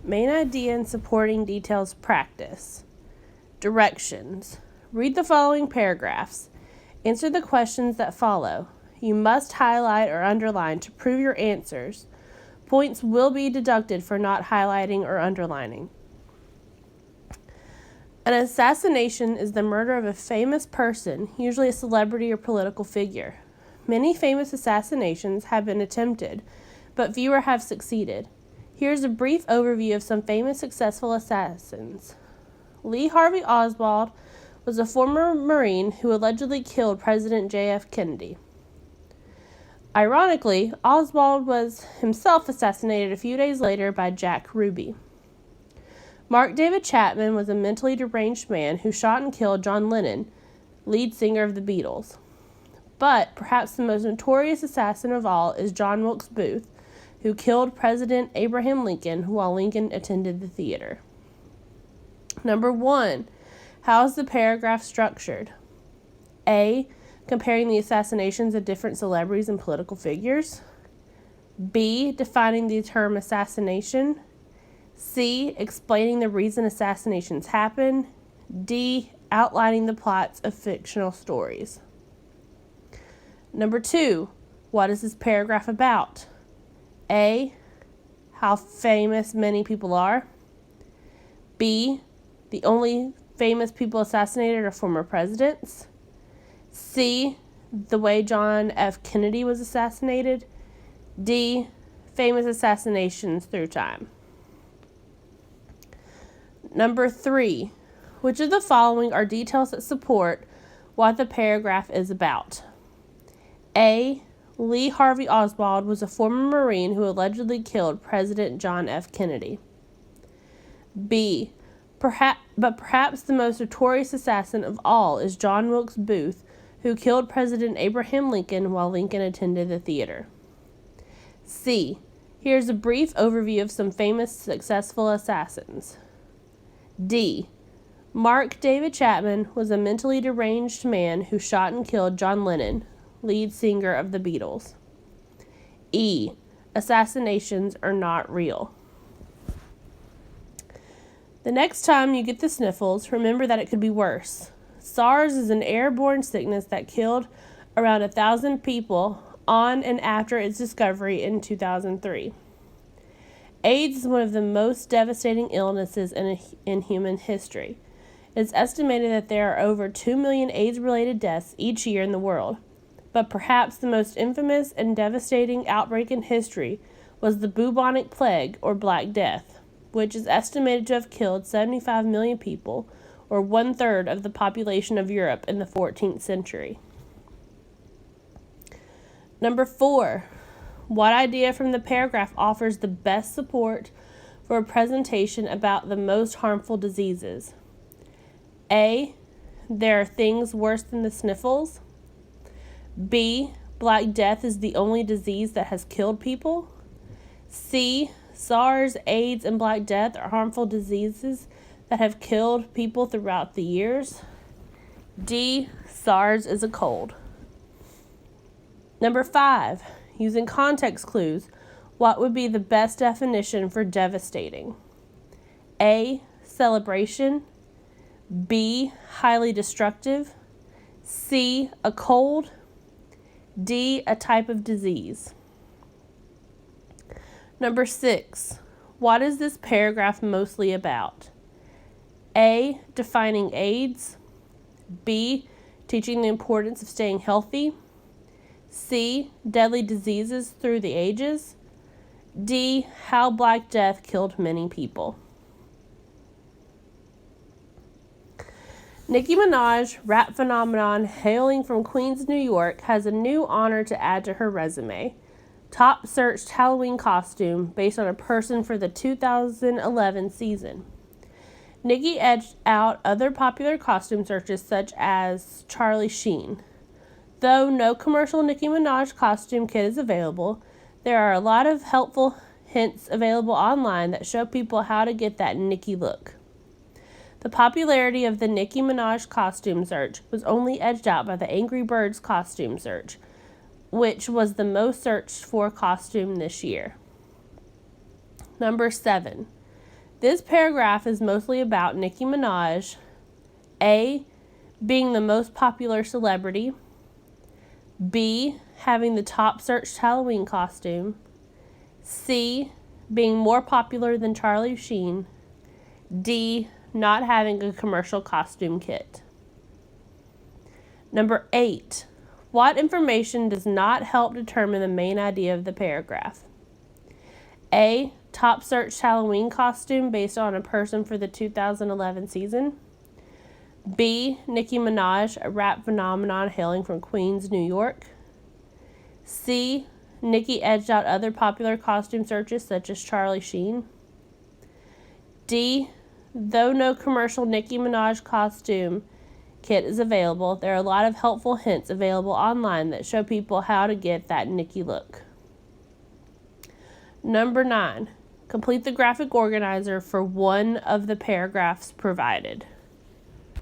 Main idea and supporting details practice. Directions. Read the following paragraphs. Answer the questions that follow. You must highlight or underline to prove your answers. Points will be deducted for not highlighting or underlining. An assassination is the murder of a famous person, usually a celebrity or political figure. Many famous assassinations have been attempted, but fewer have succeeded. Here's a brief overview of some famous successful assassins. Lee Harvey Oswald was a former Marine who allegedly killed President J.F. Kennedy. Ironically, Oswald was himself assassinated a few days later by Jack Ruby. Mark David Chapman was a mentally deranged man who shot and killed John Lennon, lead singer of the Beatles. But perhaps the most notorious assassin of all is John Wilkes Booth, who killed President Abraham Lincoln while Lincoln attended the theater. Number 1. How is the paragraph structured? A. Comparing the assassinations of different celebrities and political figures. B. Defining the term assassination. C. Explaining the reason assassinations happen. D. Outlining the plots of fictional stories. Number 2. What is this paragraph about? A. How famous many people are. B. The only famous people assassinated are former presidents. C. The way John F. Kennedy was assassinated. D. Famous assassinations through time. Number 3. Which of the following are details that support what the paragraph is about? A. Lee Harvey Oswald was a former Marine who allegedly killed President John F. Kennedy. B. Perhaps the most notorious assassin of all is John Wilkes Booth, who killed President Abraham Lincoln while Lincoln attended the theater. C. Here's a brief overview of some famous successful assassins. D. Mark David Chapman was a mentally deranged man who shot and killed John Lennon, lead singer of the Beatles. E. Assassinations are not real. The next time you get the sniffles, remember that it could be worse. SARS is an airborne sickness that killed around 1,000 people on and after its discovery in 2003. AIDS is one of the most devastating illnesses in human history. It's estimated that there are over 2 million AIDS-related deaths each year in the world. But perhaps the most infamous and devastating outbreak in history was the bubonic plague, or Black Death, which is estimated to have killed 75 million people, or 1/3 of the population of Europe in the 14th century. Number 4. What idea from the paragraph offers the best support for a presentation about the most harmful diseases? A. There are things worse than the sniffles. B. Black Death is the only disease that has killed people. C. SARS, AIDS, and Black Death are harmful diseases that have killed people throughout the years. D. SARS is a cold. Number 5. Using context clues, what would be the best definition for devastating? A. Celebration. B. Highly destructive. C. A cold. D. A type of disease. Number 6. What is this paragraph mostly about? A. Defining AIDS. B. Teaching the importance of staying healthy. C. Deadly diseases through the ages. D. How Black Death killed many people. Nicki Minaj, rap phenomenon hailing from Queens, New York, has a new honor to add to her resume. Top searched Halloween costume based on a person for the 2011 season. Nicki edged out other popular costume searches such as Charlie Sheen. Though no commercial Nicki Minaj costume kit is available, there are a lot of helpful hints available online that show people how to get that Nicki look. The popularity of the Nicki Minaj costume search was only edged out by the Angry Birds costume search, which was the most searched for costume this year. Number 7. This paragraph is mostly about Nicki Minaj, A, being the most popular celebrity, B, having the top searched Halloween costume, C, being more popular than Charlie Sheen, D, not having a commercial costume kit. Number 8. What information does not help determine the main idea of the paragraph? A, top searched Halloween costume based on a person for the 2011 season. B, Nicki Minaj, a rap phenomenon hailing from Queens, New York. C, Nicki edged out other popular costume searches such as Charlie Sheen. D, though no commercial Nicki Minaj costume kit is available, there are a lot of helpful hints available online that show people how to get that Nicki look. Number 9. Complete the graphic organizer for one of the paragraphs provided.